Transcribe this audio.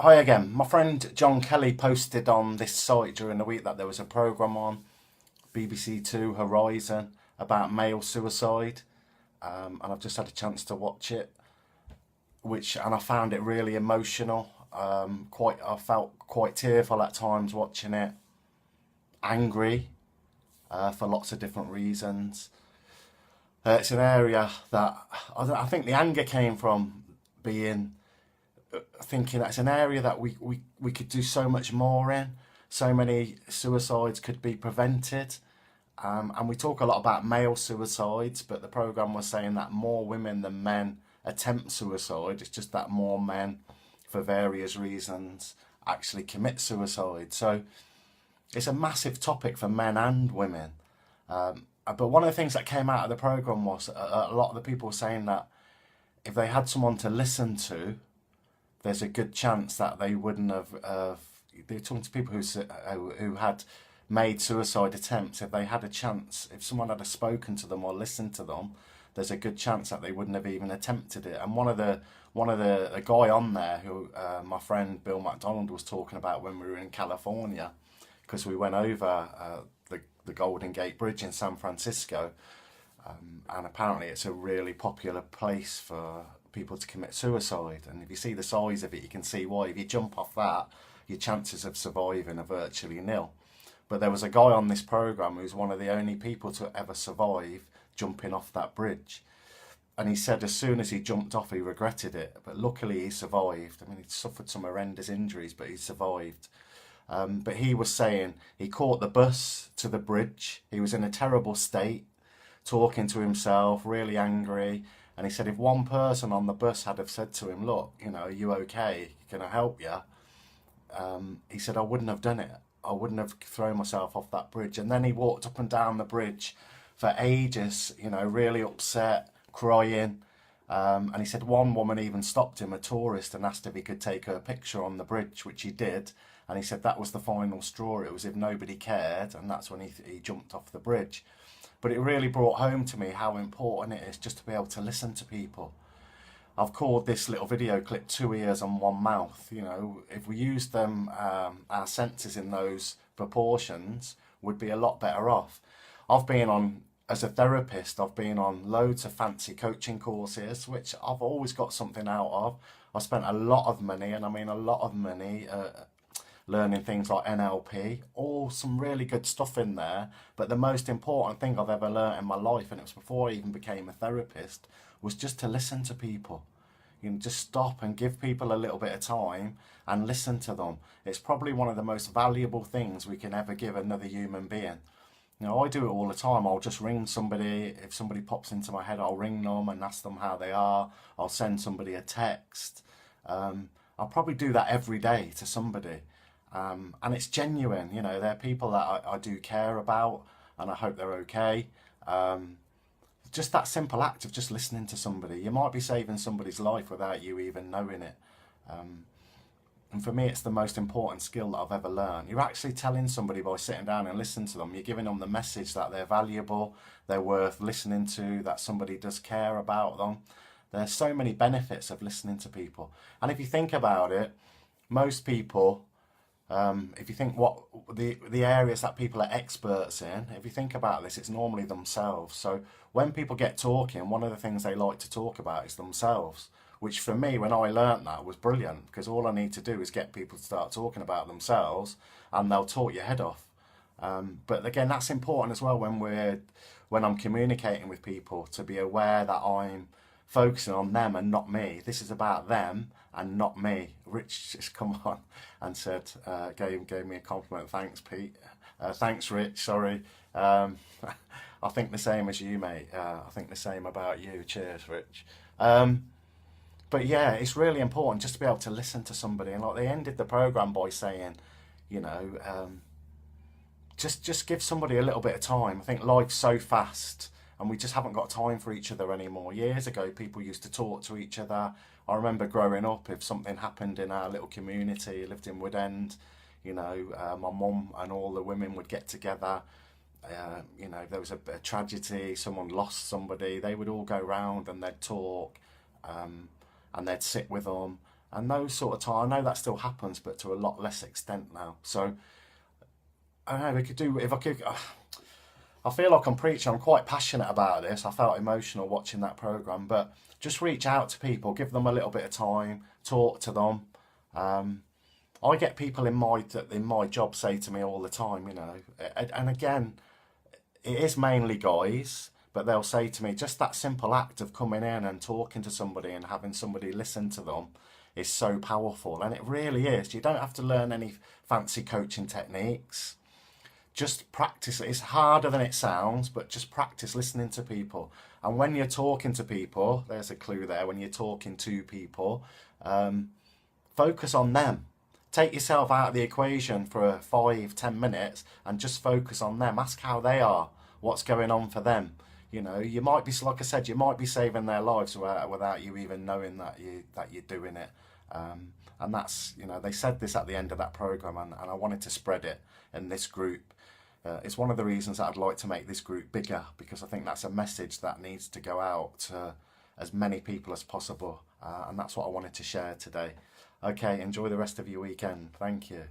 Hi again. My friend John Kelly posted on this site during the week that there was a programme on BBC Two Horizon about male suicide, and I've just had a chance to watch it, and I found it really emotional. I felt quite tearful at times watching it, angry for lots of different reasons. It's an area that I think the anger came from being thinking that's an area that we could do so much more in. So many suicides could be prevented. And we talk a lot about male suicides, but the programme was saying that more women than men attempt suicide. It's just that more men, for various reasons, actually commit suicide. So it's a massive topic for men and women. But one of the things that came out of the programme was a lot of the people were saying that if they had someone to listen to, there's a good chance that they wouldn't have. They're talking to people who had made suicide attempts. If they had a chance, if someone had spoken to them or listened to them, there's a good chance that they wouldn't have even attempted it. And one of the a guy on there who my friend Bill McDonald was talking about when we were in California, because we went over the Golden Gate Bridge in San Francisco, and apparently it's a really popular place for people to commit suicide. And if you see the size of it, you can see why. If you jump off that, your chances of surviving are virtually nil. But there was a guy on this program who's one of the only people to ever survive jumping off that bridge. And he said as soon as he jumped off, he regretted it. But luckily, he survived. I mean, he suffered some horrendous injuries, but he survived. But he was saying he caught the bus to the bridge. He was in a terrible state, talking to himself, really angry. And he said if one person on the bus had have said to him, look, are you okay? Can I help you? He said, I wouldn't have done it. I wouldn't have thrown myself off that bridge. And then he walked up and down the bridge for ages, really upset, crying. And he said one woman even stopped him, a tourist, and asked if he could take her picture on the bridge, which he did. And he said that was the final straw. It was if nobody cared, and that's when he jumped off the bridge. But it really brought home to me how important it is just to be able to listen to people. I've called this little video clip Two Ears and One Mouth. If we used them, our senses in those proportions would be a lot better off. As a therapist, I've been on loads of fancy coaching courses, which I've always got something out of. I spent a lot of money, and I mean a lot of money, learning things like NLP, all some really good stuff in there. But the most important thing I've ever learned in my life, and it was before I even became a therapist, was just to listen to people. Just stop and give people a little bit of time and listen to them. It's probably one of the most valuable things we can ever give another human being. I do it all the time. I'll just ring somebody. If somebody pops into my head, I'll ring them and ask them how they are. I'll send somebody a text. I'll probably do that every day to somebody. And it's genuine. They're people that I do care about, and I hope they're okay. Just that simple act of just listening to somebody. You might be saving somebody's life without you even knowing it. And for me, it's the most important skill that I've ever learned. You're actually telling somebody by sitting down and listening to them, you're giving them the message that they're valuable, they're worth listening to, that somebody does care about them. There's so many benefits of listening to people. And if you think about it, most people, if you think what the areas that people are experts in, if you think about this, it's normally themselves. So when people get talking, one of the things they like to talk about is themselves, which for me, when I learnt that, was brilliant, because all I need to do is get people to start talking about themselves and they'll talk your head off. But again, that's important as well when I'm communicating with people, to be aware that I'm focusing on them and not me. This is about them and not me. Rich just come on and said, gave me a compliment. Thanks, Pete. Thanks, Rich. Sorry. I think the same as you, mate. I think the same about you. Cheers, Rich. But yeah, it's really important just to be able to listen to somebody. And like they ended the program by saying, you know, just give somebody a little bit of time. I think life's so fast, and we just haven't got time for each other anymore. Years ago, people used to talk to each other. I remember growing up, if something happened in our little community, I lived in Woodend, my mum and all the women would get together. There was a tragedy, someone lost somebody, they would all go round and they'd talk, and they'd sit with them. And those sort of time, I know that still happens, but to a lot less extent now. So I don't know, we could do, if I could, I feel like I'm preaching, I'm quite passionate about this. I felt emotional watching that programme, but just reach out to people, give them a little bit of time, talk to them. I get people in my job say to me all the time, you know, and again, it is mainly guys, but they'll say to me, just that simple act of coming in and talking to somebody and having somebody listen to them is so powerful. And it really is. You don't have to learn any fancy coaching techniques. Just practice it. It's harder than it sounds, but just practice listening to people. And when you're talking to people, there's a clue there, when you're talking to people, focus on them. Take yourself out of the equation for 5-10 minutes and just focus on them. Ask how they are, what's going on for them. You know, you might be, like I said, you might be saving their lives without you even knowing that you're doing it. And that's, you know, they said this at the end of that program, and I wanted to spread it in this group. It's one of the reasons that I'd like to make this group bigger, because I think that's a message that needs to go out to as many people as possible. And that's what I wanted to share today. Okay, enjoy the rest of your weekend. Thank you.